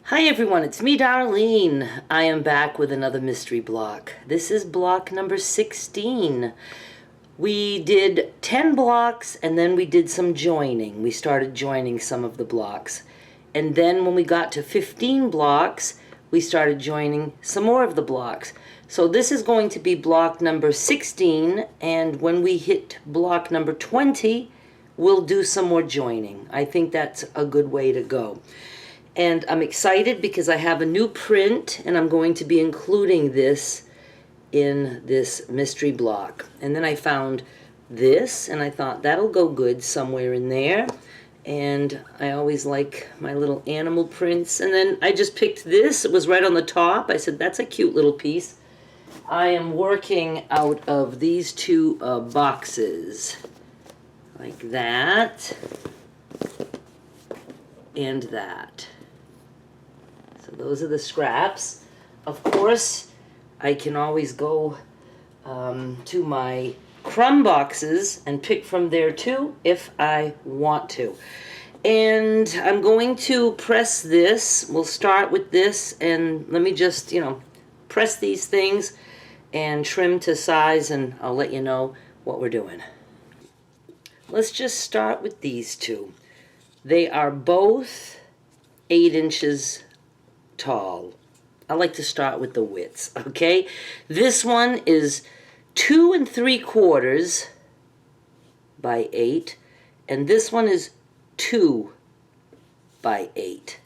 Hi everyone, it's me Darlene. I am back with another mystery block. This is block number 16. We did 10 blocks and then we did some joining. We started joining some of the blocks. And then when we got to 15 blocks, we started joining some more of the blocks. So this is going to be block number 16, and when we hit block number 20, we'll do some more joining. I think that's a good way to go. And I'm excited because I have a new print and I'm going to be including this in this mystery block. And then I found this and I thought that'll go good somewhere in there. And I always like my little animal prints. And then I just picked this. It was right on the top. I said, that's a cute little piece. I am working out of these two boxes. Like that. And that. So those are the scraps. Of course, I can always go to my crumb boxes and pick from there too if I want to. And I'm going to press this. We'll start with this, and let me just, press these things and trim to size, and I'll let you know what we're doing. Let's just start with these two. They are both 8 inches tall. I like to start with the widths, okay? This one is 2 3/4 by 8, and this one is 2 by 8.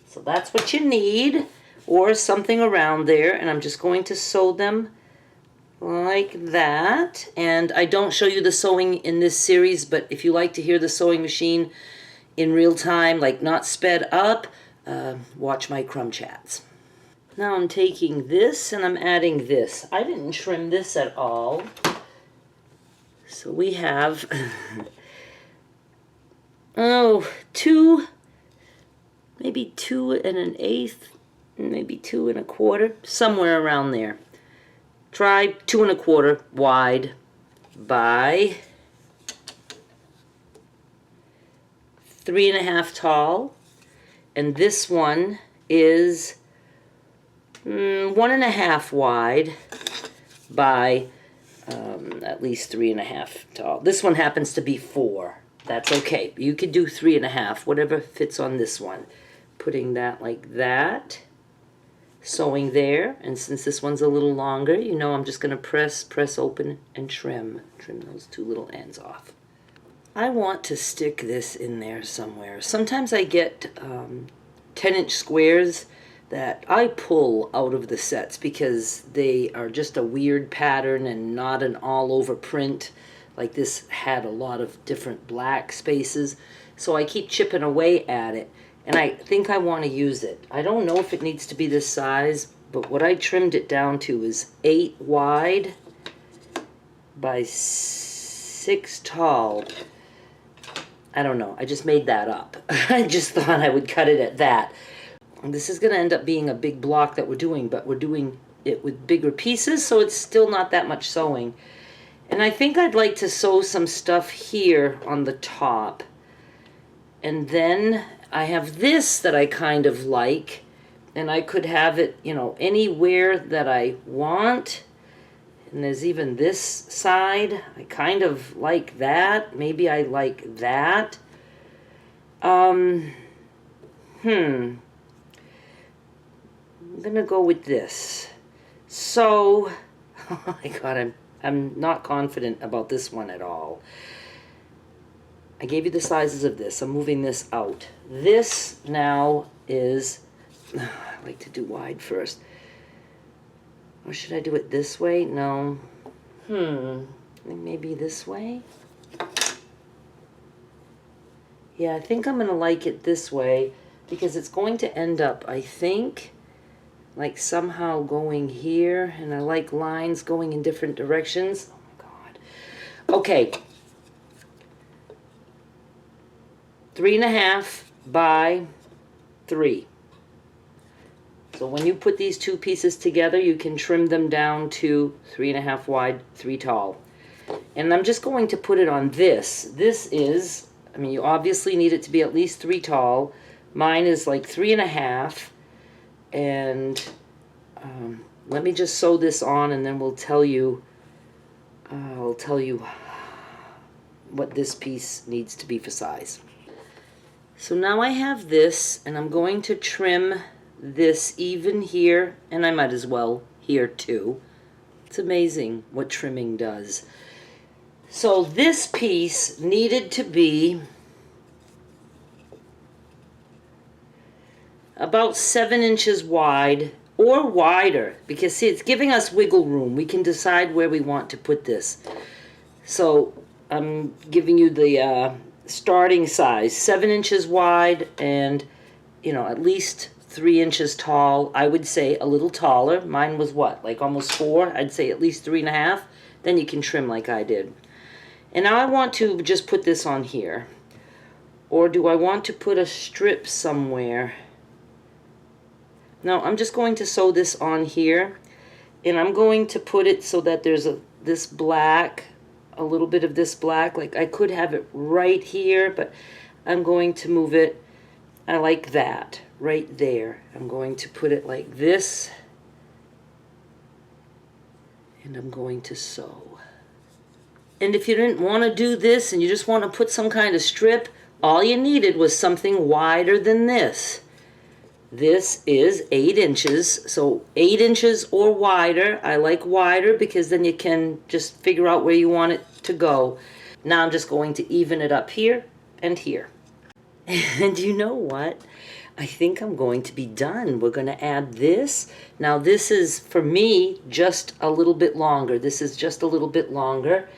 So that's what you need, or something around there, and I'm just going to sew them like that. And I don't show you the sewing in this series, but if you like to hear the sewing machine in real time, like not sped up, watch my crumb chats. Now I'm taking this and I'm adding this. I didn't trim this at all. So we have, maybe 2 1/8, maybe 2 1/4, somewhere around there. Try 2 1/4 wide by 3 1/2 tall. And this one is 1 1/2 wide by at least 3 1/2 tall. This one happens to be 4. That's okay. You could do 3 1/2, whatever fits on this one. Putting that like that, sewing there, and since this one's a little longer, I'm just going to press open and trim those 2 little ends off. I want to stick this in there somewhere. Sometimes I get 10-inch squares that I pull out of the sets because they are just a weird pattern and not an all-over print. Like this had a lot of different black spaces. So I keep chipping away at it, and I think I want to use it. I don't know if it needs to be this size, but what I trimmed it down to is 8 wide by 6 tall. I don't know. I just made that up. I just thought I would cut it at that. And this is going to end up being a big block that we're doing, but we're doing it with bigger pieces, so it's still not that much sewing. And I think I'd like to sew some stuff here on the top. And then I have this that I kind of like, and I could have it, anywhere that I want. And there's even this side. I kind of like that. Maybe I like that. I'm gonna go with this. So, oh my God, I'm not confident about this one at all. I gave you the sizes of this. I'm moving this out. This now is, I like to do wide first. Or should I do it this way? No. Maybe this way? Yeah, I think I'm going to like it this way because it's going to end up, I think, like somehow going here. And I like lines going in different directions. Oh my God. Okay. 3 1/2 by 3. So when you put these 2 pieces together, you can trim them down to 3 1/2 wide, 3 tall. And I'm just going to put it on this. This is, you obviously need it to be at least 3 tall. Mine is like 3 1/2. and let me just sew this on, and then I'll tell you what this piece needs to be for size. So now I have this, and I'm going to trim this even here, and I might as well here too. It's amazing what trimming does. So this piece needed to be about 7 inches wide or wider, because see, it's giving us wiggle room. We can decide where we want to put this. So I'm giving you the starting size, 7 inches wide and, you know, at least 3 inches tall. I would say a little taller. Mine was what, like almost 4? I'd say at least 3.5. Then you can trim like I did. And now I want to just put this on here. Or do I want to put a strip somewhere? No, I'm just going to sew this on here, and I'm going to put it so that there's this black, a little bit of this black. Like I could have it right here, but I'm going to move it. I like that right there. I'm going to put it like this, and I'm going to sew. And if you didn't want to do this and you just want to put some kind of strip, all you needed was something wider than this. This is 8 inches, so 8 inches or wider. I like wider because then you can just figure out where you want it to go. Now I'm just going to even it up here and here. And you know what? I think I'm going to be done. We're going to add this. Now this is, for me, just a little bit longer. This is just a little bit longer.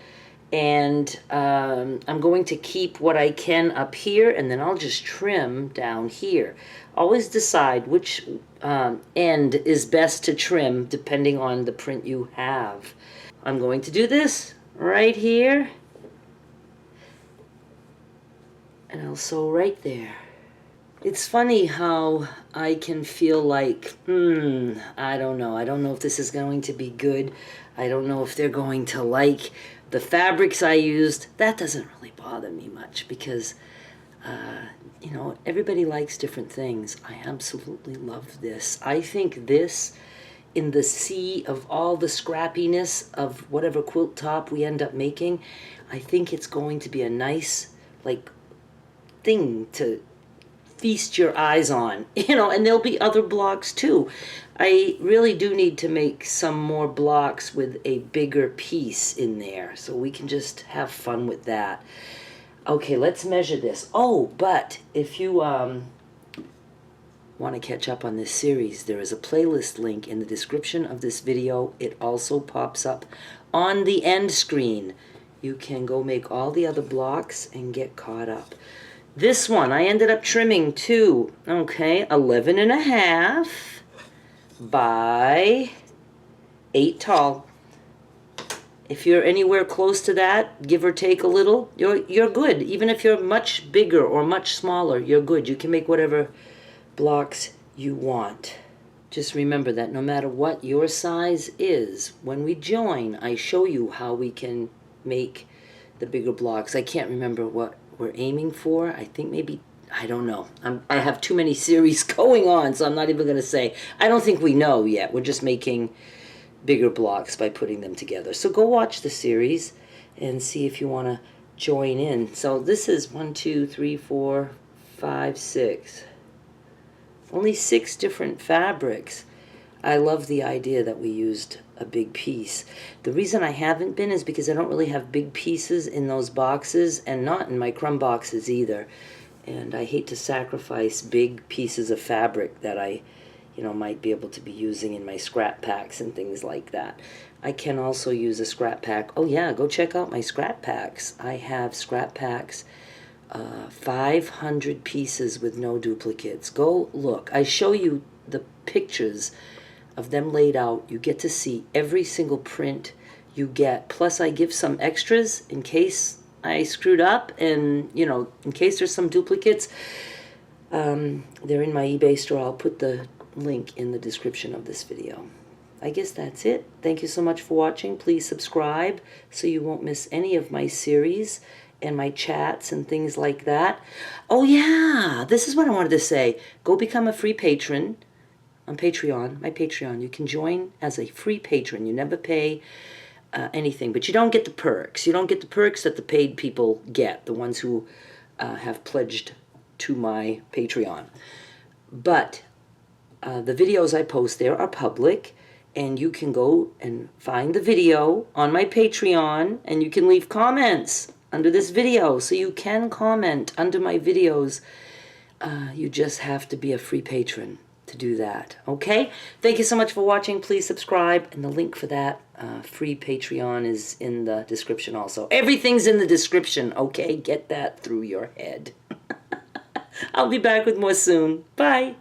And I'm going to keep what I can up here, and then I'll just trim down here. Always decide which end is best to trim depending on the print you have. I'm going to do this right here, and I'll sew right there. It's funny how I can feel like, I don't know. I don't know if this is going to be good. I don't know if they're going to like the fabrics I used. That doesn't really bother me much because, you know, everybody likes different things. I absolutely love this. I think this, in the sea of all the scrappiness of whatever quilt top we end up making, I think it's going to be a nice, like, thing to feast your eyes on, you know, and there'll be other blocks too. I really do need to make some more blocks with a bigger piece in there so we can just have fun with that. Okay, let's measure this. Oh, but if you want to catch up on this series, there is a playlist link in the description of this video. It also pops up on the end screen. You can go make all the other blocks and get caught up. This one, I ended up trimming to, okay, 11.5 by 8 tall. If you're anywhere close to that, give or take a little, you're good. Even if you're much bigger or much smaller, you're good. You can make whatever blocks you want. Just remember that no matter what your size is, when we join, I show you how we can make the bigger blocks. I can't remember what we're aiming for. I think maybe, I don't know. I have too many series going on, so I'm not even going to say. I don't think we know yet. We're just making bigger blocks by putting them together. So go watch the series and see if you want to join in. So this is 1, 2, 3, 4, 5, 6. Only 6 different fabrics. I love the idea that we used a big piece. The reason I haven't been is because I don't really have big pieces in those boxes, and not in my crumb boxes either. And I hate to sacrifice big pieces of fabric that I, you know, might be able to be using in my scrap packs and things like that. I can also use a scrap pack. Oh yeah, go check out my scrap packs. I have scrap packs, 500 pieces with no duplicates. Go look. I show you the pictures of them laid out. You get to see every single print you get. Plus I give some extras in case I screwed up, and you know, in case there's some duplicates. They're in my eBay store. I'll put the link in the description of this video. I guess that's it. Thank you so much for watching. Please subscribe so you won't miss any of my series and my chats and things like that. Oh yeah, this is what I wanted to say. Go become a free patron on Patreon, my Patreon. You can join as a free patron. You never pay anything, but you don't get the perks. You don't get the perks that the paid people get, the ones who have pledged to my Patreon. But the videos I post there are public, and you can go and find the video on my Patreon, and you can leave comments under this video. So you can comment under my videos. You just have to be a free patron to do that. Okay? Thank you so much for watching. Please subscribe, and the link for that free Patreon is in the description also. Everything's in the description, okay? Get that through your head. I'll be back with more soon. Bye.